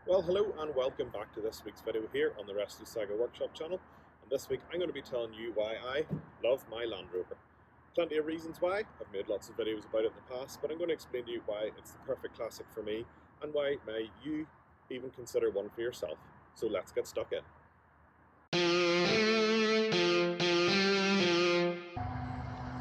Well, hello and welcome back to this week's video here on the Restless Saga Workshop channel. And this week I'm going to be telling you why I love my Land Rover. Plenty of reasons why. I've made lots of videos about it in the past, but I'm going to explain to you why it's the perfect classic for me and why may you even consider one for yourself. So let's get stuck in.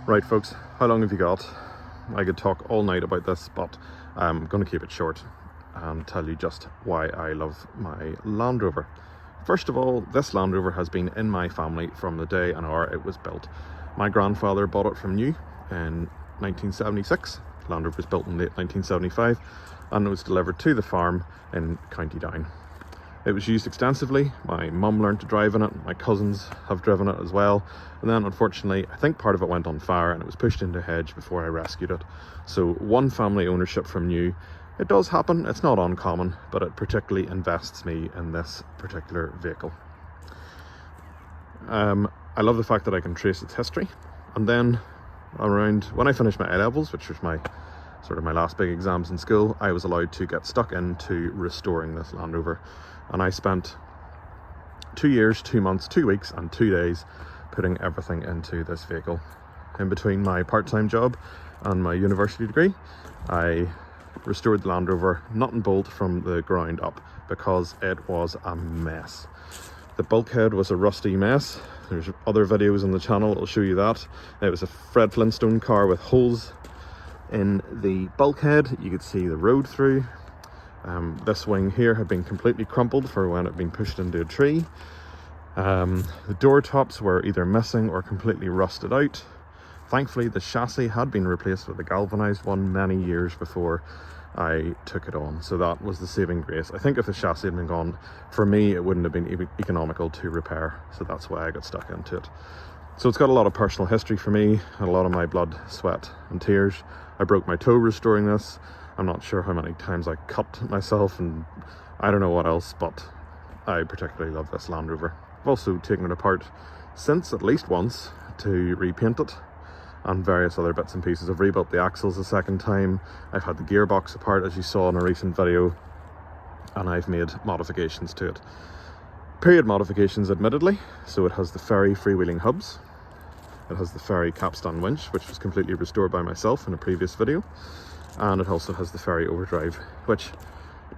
Right folks, how long have you got? I could talk all night about this, but I'm going to keep it short and tell you just why I love my Land Rover. First of all, this Land Rover has been in my family from the day and hour it was built. My grandfather bought it from new in 1976. Land Rover was built in late 1975 and it was delivered to the farm in County Down. It was used extensively. My mum learned to drive in it, my cousins have driven it as well, and then unfortunately I think part of it went on fire and it was pushed into a hedge before I rescued it. So one family ownership from new. It does happen, it's not uncommon, but it particularly invests me in this particular vehicle. I love the fact that I can trace its history, and then around when I finished my A-levels, which was my last big exams in school, I was allowed to get stuck into restoring this Land Rover. And I spent 2 years, 2 months, 2 weeks and 2 days putting everything into this vehicle. In between my part-time job and my university degree, I restored the Land Rover nut and bolt from the ground up because it was a mess. The bulkhead was a rusty mess. There's other videos on the channel that'll show you that. It was a Fred Flintstone car with holes in the bulkhead. You could see the road through. This wing here had been completely crumpled for when it had been pushed into a tree. The door tops were either missing or completely rusted out. Thankfully the chassis had been replaced with a galvanized one many years before I took it on, so that was the saving grace. I think if the chassis had been gone, for me it wouldn't have been economical to repair, so that's why I got stuck into it. So it's got a lot of personal history for me, and a lot of my blood, sweat and tears. I broke my toe restoring this. I'm not sure how many times I cut myself and I don't know what else, but I particularly love this Land Rover. I've also taken it apart since at least once to repaint it and various other bits and pieces. I've rebuilt the axles a second time. I've had the gearbox apart, as you saw in a recent video, and I've made modifications to it. Period modifications, admittedly. So it has the ferry freewheeling hubs. It has the ferry capstan winch, which was completely restored by myself in a previous video. And it also has the ferry overdrive, which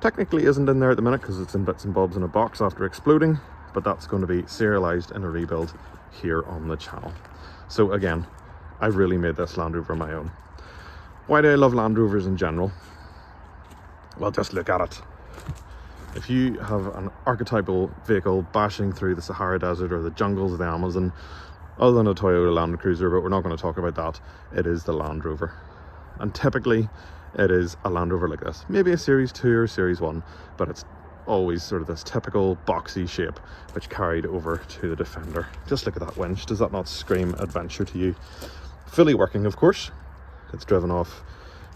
technically isn't in there at the minute because it's in bits and bobs in a box after exploding, but that's going to be serialized in a rebuild here on the channel. So again, I've really made this Land Rover my own. Why do I love Land Rovers in general? Well, just look at it. If you have an archetypal vehicle bashing through the Sahara Desert or the jungles of the Amazon, other than a Toyota Land Cruiser, but we're not going to talk about that, it is the Land Rover. And typically it is a Land Rover like this, maybe a Series 2 or Series 1, but it's always sort of this typical boxy shape which carried over to the Defender. Just look at that winch, does that not scream adventure to you? Fully working, of course. It's driven off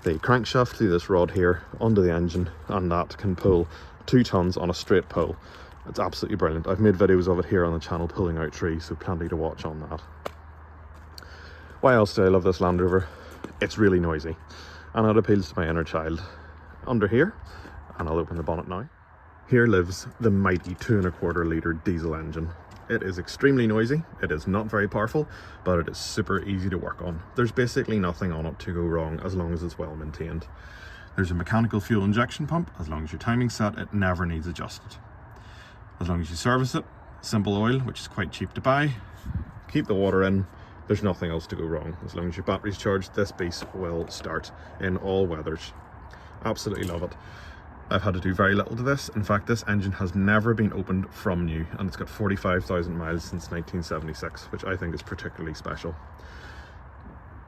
the crankshaft through this rod here onto the engine, and that can pull 2 tons on a straight pull. It's absolutely brilliant. I've made videos of it here on the channel pulling out trees, so plenty to watch on that. Why else do I love this Land Rover? It's really noisy and it appeals to my inner child. Under here, and I'll open the bonnet now, here lives the mighty 2.25 litre diesel engine. It is extremely noisy, it is not very powerful, but it is super easy to work on. There's basically nothing on it to go wrong as long as it's well maintained. There's a mechanical fuel injection pump. As long as your timing's set, it never needs adjusted. As long as you service it, simple oil, which is quite cheap to buy, keep the water in, there's nothing else to go wrong. As long as your battery's charged, this beast will start in all weathers. Absolutely love it. I've had to do very little to this. In fact, this engine has never been opened from new, and it's got 45,000 miles since 1976, which I think is particularly special.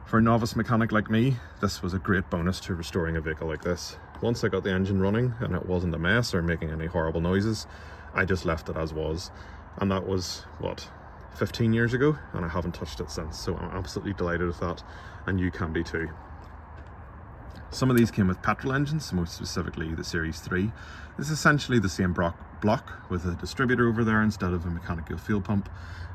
For a novice mechanic like me, this was a great bonus to restoring a vehicle like this. Once I got the engine running and it wasn't a mess or making any horrible noises, I just left it as was. And that was, what, 15 years ago, and I haven't touched it since, so I'm absolutely delighted with that, and you can be too. Some of these came with petrol engines, most specifically the Series 3. It's essentially the same block with a distributor over there instead of a mechanical fuel pump,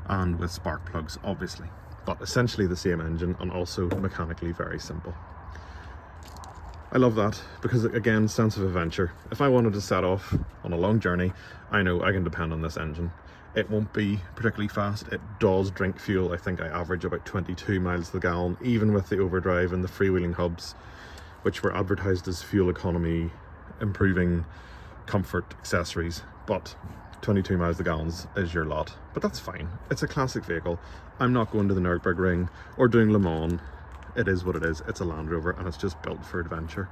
and with spark plugs obviously, but essentially the same engine and also mechanically very simple. I love that because, again, sense of adventure. If I wanted to set off on a long journey, I know I can depend on this engine. It won't be particularly fast. It does drink fuel. I think I average about 22 miles to the gallon, even with the overdrive and the freewheeling hubs, which were advertised as fuel economy, improving comfort accessories. But 22 miles to the gallon is your lot. But that's fine. It's a classic vehicle. I'm not going to the Nürburgring or doing Le Mans. It is what it is. It's a Land Rover and it's just built for adventure.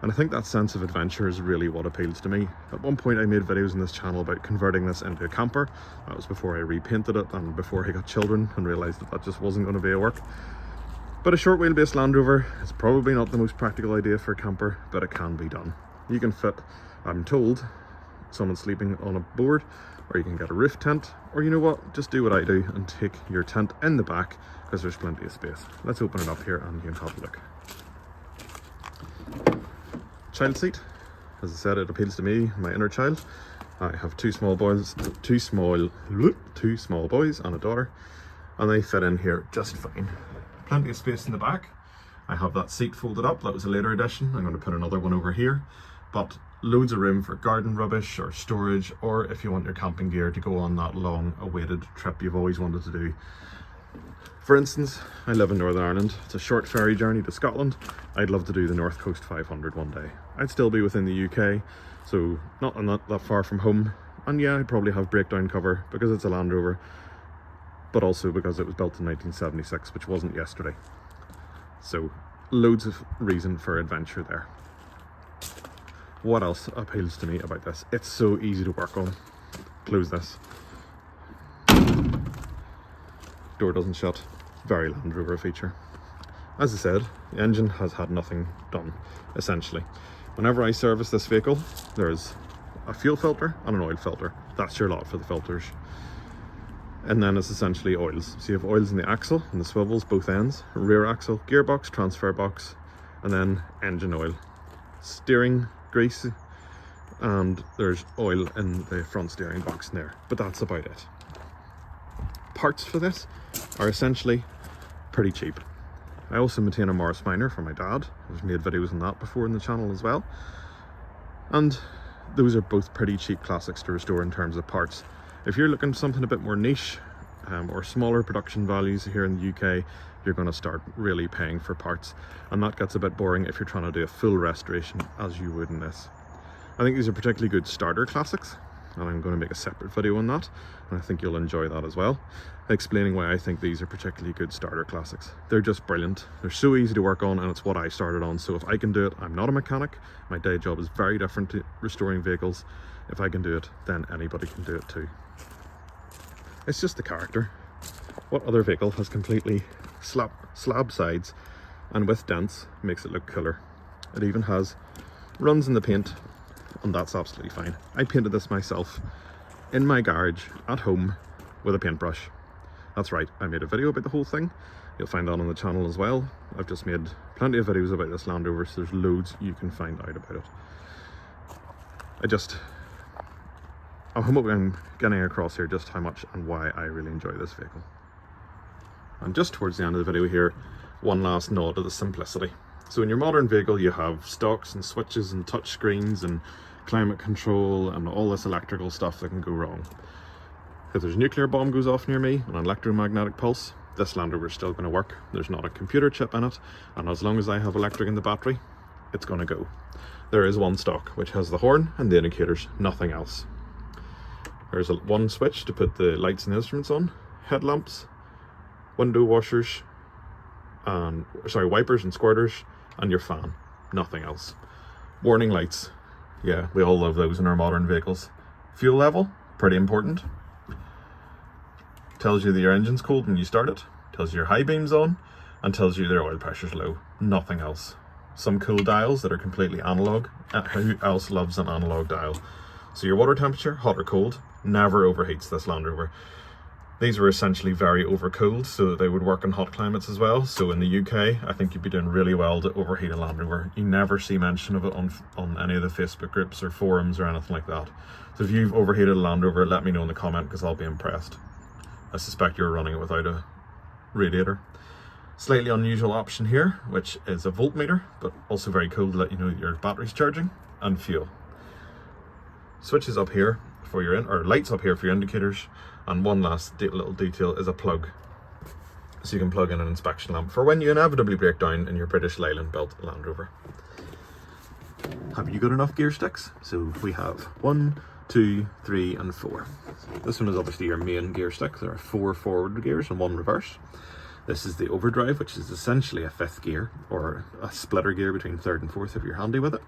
And I think that sense of adventure is really what appeals to me. At one point I made videos on this channel about converting this into a camper. That was before I repainted it and before I got children and realised that that just wasn't going to be a work. But a short wheelbase Land Rover is probably not the most practical idea for a camper, but it can be done. You can fit, I'm told, someone sleeping on a board, or you can get a roof tent, or you know what, just do what I do and take your tent in the back because there's plenty of space. Let's open it up here and you can have a look. Child seat, as I said, it appeals to me, my inner child. I have two small boys and a daughter, and they fit in here just fine. Plenty of space in the back. I have that seat folded up. That was a later addition. I'm going to put another one over here, but loads of room for garden rubbish or storage, or if you want your camping gear to go on that long awaited trip you've always wanted to do. For instance, I live in Northern Ireland. It's a short ferry journey to Scotland. I'd love to do the North Coast 500 one day. I'd still be within the UK, so not that far from home. And yeah, I'd probably have breakdown cover because it's a Land Rover, but also because it was built in 1976, which wasn't yesterday. So loads of reason for adventure there. What else appeals to me about this? It's so easy to work on. Close this. Door doesn't shut. Very Land Rover feature. As I said, the engine has had nothing done, essentially. Whenever I service this vehicle, there's a fuel filter and an oil filter. That's your lot for the filters. And then it's essentially oils. So you have oils in the axle and the swivels, both ends, rear axle, gearbox, transfer box, and then engine oil. Steering grease, and there's oil in the front steering box in there. But that's about it. Parts for this are essentially pretty cheap. I also maintain a Morris Minor for my dad. I've made videos on that before in the channel as well. And those are both pretty cheap classics to restore in terms of parts. If you're looking for something a bit more niche or smaller production values here in the UK, you're going to start really paying for parts. And that gets a bit boring if you're trying to do a full restoration as you would in this. I think these are particularly good starter classics, and I'm going to make a separate video on that, and I think you'll enjoy that as well, explaining why I think these are particularly good starter classics. They're just brilliant. They're so easy to work on, and it's what I started on. So if I can do it, I'm not a mechanic. My day job is very different to restoring vehicles. If I can do it, then anybody can do it too. It's just the character. What other vehicle has completely slab sides and with dents makes it look cooler? It even has runs in the paint, and that's absolutely fine. I painted this myself in my garage at home with a paintbrush. That's right, I made a video about the whole thing. You'll find that on the channel as well. I've just made plenty of videos about this Land Rover, so there's loads you can find out about it. I'm hoping I'm getting across here just how much and why I really enjoy this vehicle. And just towards the end of the video here, one last nod to the simplicity. So in your modern vehicle you have stocks and switches and touch screens and climate control and all this electrical stuff that can go wrong. If there's a nuclear bomb goes off near me, an electromagnetic pulse, this Land Rover is still going to work. There's not a computer chip in it, and as long as I have electric in the battery, it's going to go. There is one stock which has the horn and the indicators, nothing else. There's one switch to put the lights and instruments on, headlamps, window washers, and wipers and squirters, and your fan, nothing else. Warning lights, yeah, we all love those in our modern vehicles. Fuel level, pretty important. Tells you that your engine's cold when you start it, tells you your high beam's on, and tells you their oil pressure's low, nothing else. Some cool dials that are completely analog. Who else loves an analog dial? So your water temperature, hot or cold, never overheats this Land Rover. These were essentially very overcooled so that they would work in hot climates as well. So in the UK, I think you'd be doing really well to overheat a Land Rover. You never see mention of it on any of the Facebook groups or forums or anything like that. So if you've overheated a Land Rover, let me know in the comment because I'll be impressed. I suspect you're running it without a radiator. Slightly unusual option here, which is a voltmeter, but also very cool to let you know that your battery's charging, and fuel. Switches up here for your lights up here for your indicators, and one last little detail is a plug. So you can plug in an inspection lamp for when you inevitably break down in your British Leyland built Land Rover. Have you got enough gear sticks? So we have 1, 2, 3 and 4. This one is obviously your main gear stick. There are 4 forward gears and 1 reverse. This is the overdrive, which is essentially a 5th gear, or a splitter gear between 3rd and 4th if you're handy with it.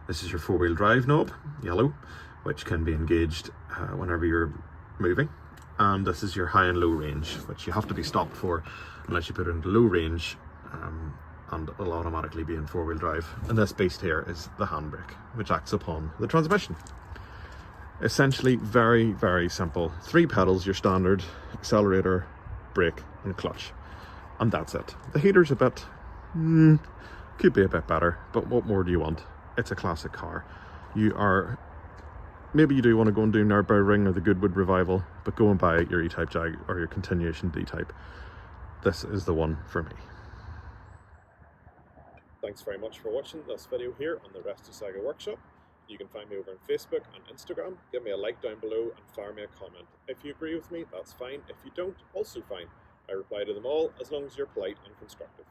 This is your 4-wheel drive knob, yellow, which can be engaged whenever you're moving. And this is your high and low range, which you have to be stopped for unless you put it into low range, and it'll automatically be in 4-wheel drive. And this beast here is the handbrake, which acts upon the transmission. Essentially very, very simple. 3 pedals, your standard accelerator, brake and clutch, and that's it. The heater's a bit, could be a bit better, but what more do you want? It's a classic car. Maybe you do want to go and do Nürburgring or the Goodwood Revival, but go and buy your E-Type Jag or your continuation D-Type. This is the one for me. Thanks very much for watching this video here on the Rest of Saga Workshop. You can find me over on Facebook and Instagram. Give me a like down below and fire me a comment. If you agree with me, that's fine. If you don't, also fine. I reply to them all as long as you're polite and constructive.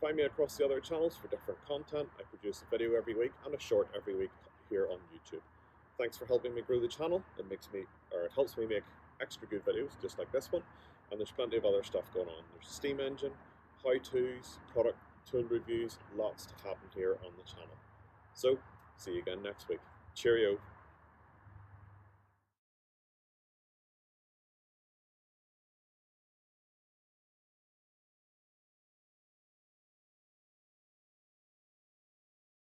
Find me across the other channels for different content. I produce a video every week and a short every week here on YouTube. Thanks for helping me grow the channel. It helps me make extra good videos just like this one. And there's plenty of other stuff going on. There's a steam engine, how-tos, product tool reviews, lots to happen here on the channel. So, see you again next week. Cheerio.